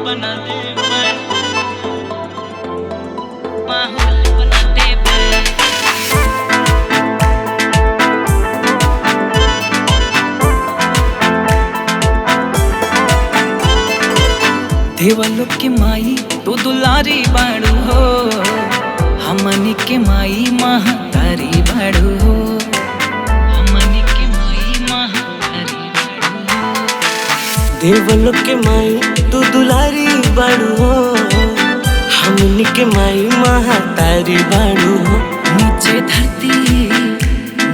बना दे माहौल बना दे देवलोक के माई तू दुलारी बाड़ू हो, हमनी के माई महातारी बाड़ू हो, हमनी के माई महातारी बाड़ू हो। देवलोक के माई तू दुलारी बाड़ू हो, हमनी के माई महातारी बाड़ू हो।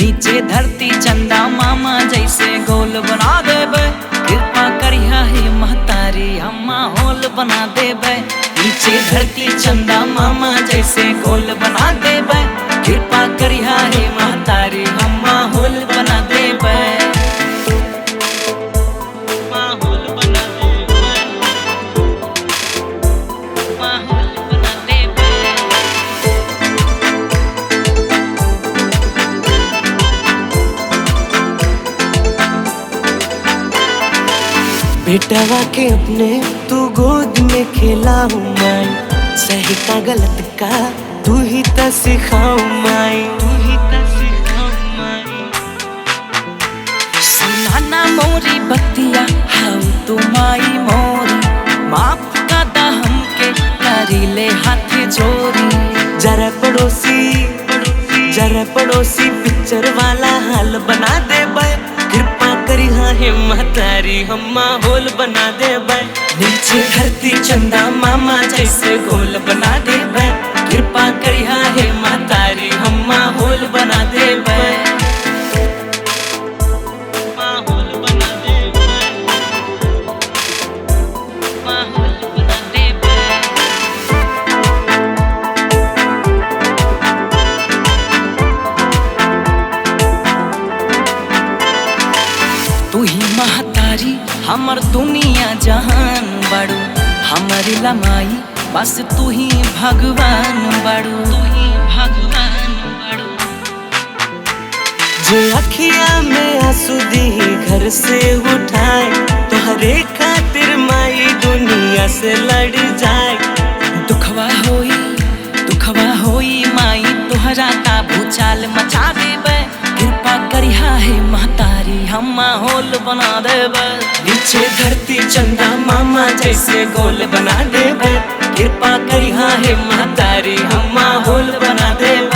नीचे धरती चंदा मामा जैसे गोल बना देबे, कृपा करिया हे महतारी हम माहौल बना देबे। नीचे धरती चंदा मामा जैसे गोल बना देबे, कृपा करिया हे महतारी हम माहौल बना देबे। माहौल बना देबे, माहौल बना देबे। बेटवा के अपने तू गोद में खेला हूँ माई, सही का गलत का तू ही तो सिखाओ माई, तू ही तो सिखाओ माई। सुनाना मोरी बतिया हाउ तू माई मोरी, माफ का दा हमके करी ले हाथ जोरी। जरा पड़ोसी पिक्चर वाला हाल बना दे बाय, कृपा करी हाँ हे महतारी हम माहौल बना दे बाय। नीचे धरती चंदा मामा जैसे गोल बना दे बाय, कृपा करी हाँ हे महतारी हम माहौल बना दे बाय। माहौल बना दे बाय, माहौल बना दे बाय। तू ही महतारी हमर दुनिया जहान बाड़ू, हमारी लमाई बस तू ही भगवान बाड़ू, तू ही भगवान बाड़ू। जो अखिया में आंसू दी घर से उठाए, तोहरे खातिर माई दुनिया से लड़ जाए। दुखवा होई माई तोहरा का भूचाल मचा देबे, कृपा करिया हे महतारी हम माहौल बना देबे। नीचे धरती चंदा मामा जैसे गोल बना देबे, कृपा करिया हे महतारी हम माहौल बना देबे।